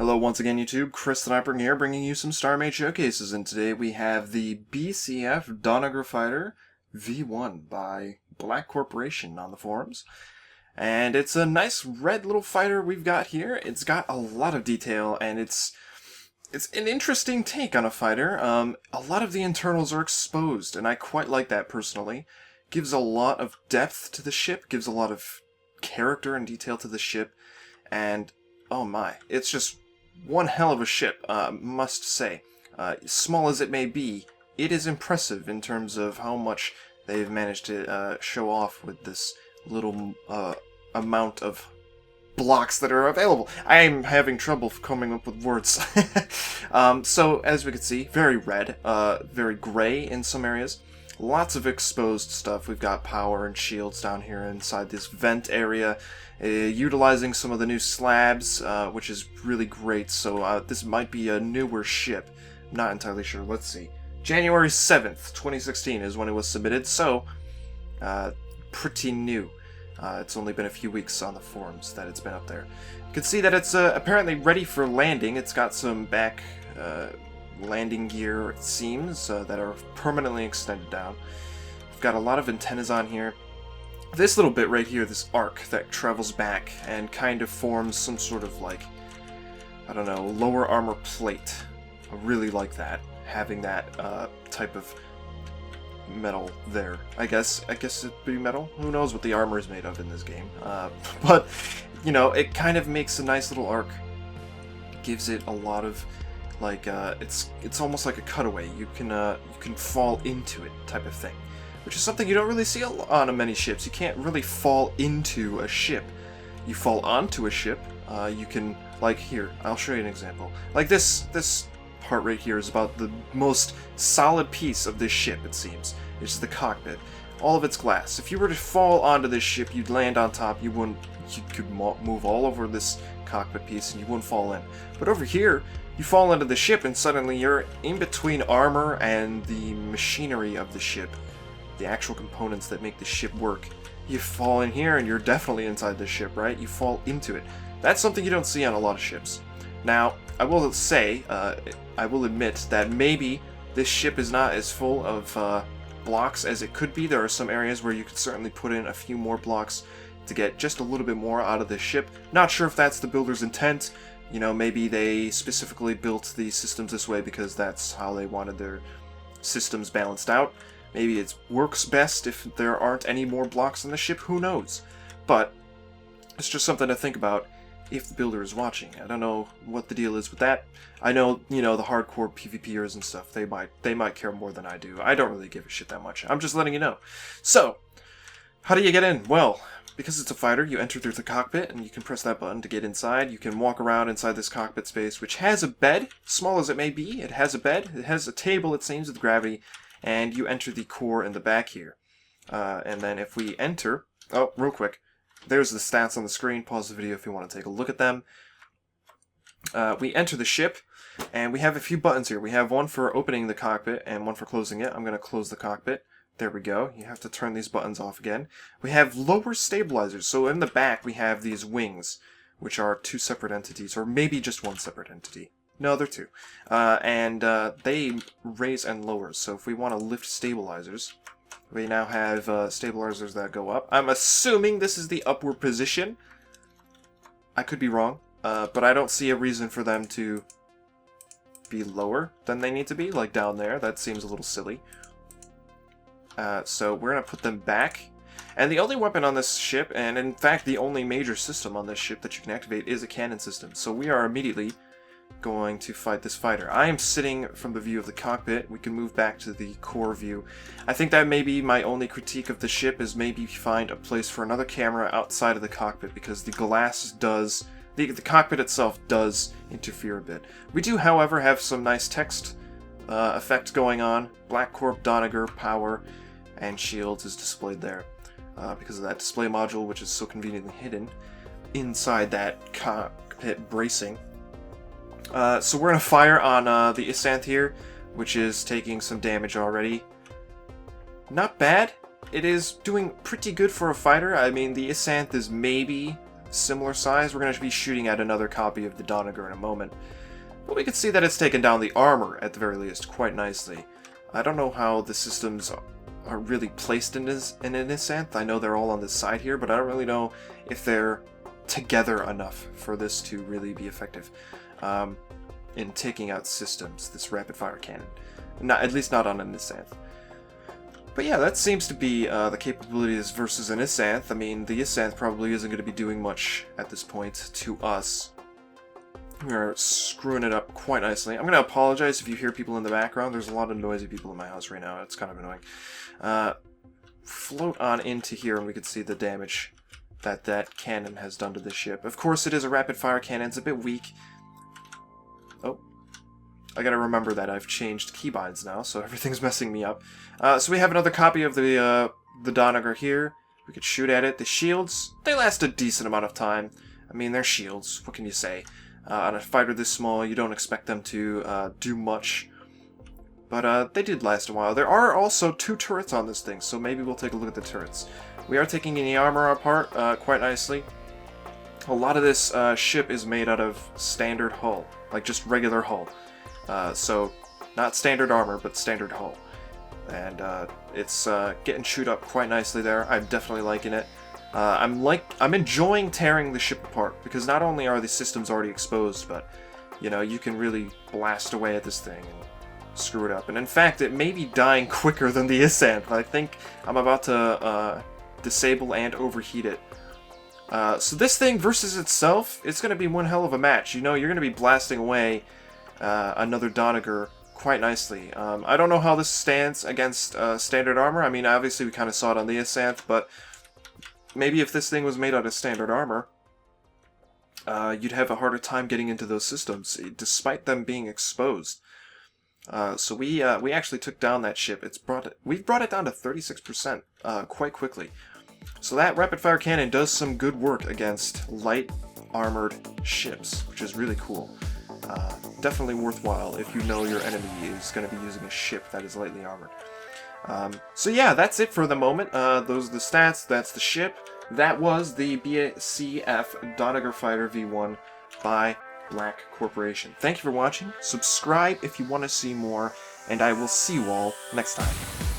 Hello once again YouTube, Chris the Sniper here bringing you some StarMade showcases, and today we have the BCF Donnager Fighter V1 by Black Corporation on the forums. And it's a nice red little fighter we've got here. It's got a lot of detail and it's an interesting take on a fighter. A lot of the internals are exposed and I quite like that personally. Gives a lot of depth to the ship, gives a lot of character and detail to the ship, and oh my, it's just one hell of a ship, must say. Small as it may be, it is impressive in terms of how much they've managed to show off with this little amount of blocks that are available. I'm having trouble coming up with words. So, as we can see, very red, very gray in some areas. Lots of exposed stuff. We've got power and shields down here inside this vent area, utilizing some of the new slabs, which is really great. So this might be a newer ship. I'm not entirely sure. Let's see. January 7th, 2016 is when it was submitted, so pretty new. It's only been a few weeks on the forums that it's been up there. You can see that it's apparently ready for landing. It's got some back landing gear, it seems, that are permanently extended down. We've got a lot of antennas on here. This little bit right here, this arc that travels back and kind of forms some sort of, like, I don't know, lower armor plate. I really like that, having that type of metal there. I guess it'd be metal? Who knows what the armor is made of in this game. But, you know, it kind of makes a nice little arc. Gives it a lot of, like, it's almost like a cutaway. You can fall into it type of thing, which is something you don't really see on many ships. You can't really fall into a ship. You fall onto a ship. You can, like, here, I'll show you an example. Like this part right here is about the most solid piece of this ship, it seems. It's the cockpit. All of it's glass. If you were to fall onto this ship, you'd land on top. You could move all over this cockpit piece and you wouldn't fall in. But over here, you fall into the ship and suddenly you're in between armor and the machinery of the ship. The actual components that make the ship work. You fall in here and you're definitely inside the ship, right? You fall into it. That's something you don't see on a lot of ships. Now, I will say, I will admit that maybe this ship is not as full of blocks as it could be. There are some areas where you could certainly put in a few more blocks to get just a little bit more out of the ship. Not sure if that's the builder's intent. You know, maybe they specifically built the systems this way because that's how they wanted their systems balanced out. Maybe it works best if there aren't any more blocks on the ship, who knows? But it's just something to think about if the builder is watching. I don't know what the deal is with that. I know, you know, the hardcore PvPers and stuff, they might care more than I do. I don't really give a shit that much. I'm just letting you know. So, how do you get in? Well, because it's a fighter, you enter through the cockpit, and you can press that button to get inside. You can walk around inside this cockpit space, which has a bed, small as it may be. It has a bed, it has a table, it seems, with gravity, and you enter the core in the back here. And then if we enter... Oh, real quick. There's the stats on the screen. Pause the video if you want to take a look at them. We enter the ship, and we have a few buttons here. We have one for opening the cockpit, and one for closing it. I'm going to close the cockpit. There we go. You have to turn these buttons off again. We have lower stabilizers. So in the back, we have these wings, which are two separate entities, or maybe just one separate entity. No, they're two. And they raise and lower. So if we want to lift stabilizers, we now have stabilizers that go up. I'm assuming this is the upward position. I could be wrong, but I don't see a reason for them to be lower than they need to be, like down there. That seems a little silly. So we're going to put them back. And the only weapon on this ship, and in fact the only major system on this ship that you can activate, is a cannon system. So we are immediately going to fight this fighter. I am sitting from the view of the cockpit. We can move back to the core view. I think that may be my only critique of the ship, is maybe find a place for another camera outside of the cockpit, because the glass does... The cockpit itself does interfere a bit. We do, however, have some nice text effect going on. Black Corp, Donnager, power, and shields is displayed there because of that display module, which is so conveniently hidden inside that cockpit bracing. So we're going to fire on the Isanth here, which is taking some damage already. Not bad. It is doing pretty good for a fighter. I mean, the Isanth is maybe similar size. We're going to be shooting at another copy of the Donnager in a moment. But we can see that it's taken down the armor, at the very least, quite nicely. I don't know how the systems are really placed in an Isanth. I know they're all on this side here, but I don't really know if they're together enough for this to really be effective in taking out systems, this rapid-fire cannon. At least not on an Isanth. But yeah, that seems to be the capabilities versus an Isanth. I mean, the Isanth probably isn't going to be doing much at this point to us. We're screwing it up quite nicely. I'm going to apologize if you hear people in the background. There's a lot of noisy people in my house right now. It's kind of annoying. Float on into here and we can see the damage that that cannon has done to the ship. Of course, it is a rapid-fire cannon. It's a bit weak. Oh. I gotta remember that I've changed keybinds now, so everything's messing me up. So we have another copy of the Donnager here. We could shoot at it. The shields, they last a decent amount of time. I mean, they're shields. What can you say? On a fighter this small, you don't expect them to do much. But they did last a while. There are also 2 turrets on this thing, so maybe we'll take a look at the turrets. We are taking the armor apart quite nicely. A lot of this ship is made out of standard hull, like just regular hull. So, not standard armor, but standard hull. And it's getting chewed up quite nicely there. I'm definitely liking it. I'm enjoying tearing the ship apart, because not only are the systems already exposed, but, you know, you can really blast away at this thing and screw it up. And in fact, it may be dying quicker than the Isanth. I think I'm about to disable and overheat it. So this thing versus itself, it's going to be one hell of a match. You know, you're going to be blasting away another Donnager quite nicely. I don't know how this stands against standard armor. I mean, obviously we kind of saw it on the Isanth, but maybe if this thing was made out of standard armor, you'd have a harder time getting into those systems, despite them being exposed. So we actually took down that ship. We've brought it down to 36% quite quickly. So that rapid-fire cannon does some good work against light armored ships, which is really cool. Definitely worthwhile if you know your enemy is going to be using a ship that is lightly armored. So yeah, that's it for the moment. Those are the stats, that's the ship. That was the BCF Donnager Fighter V1 by Black Corporation. Thank you for watching. Subscribe if you want to see more, and I will see you all next time.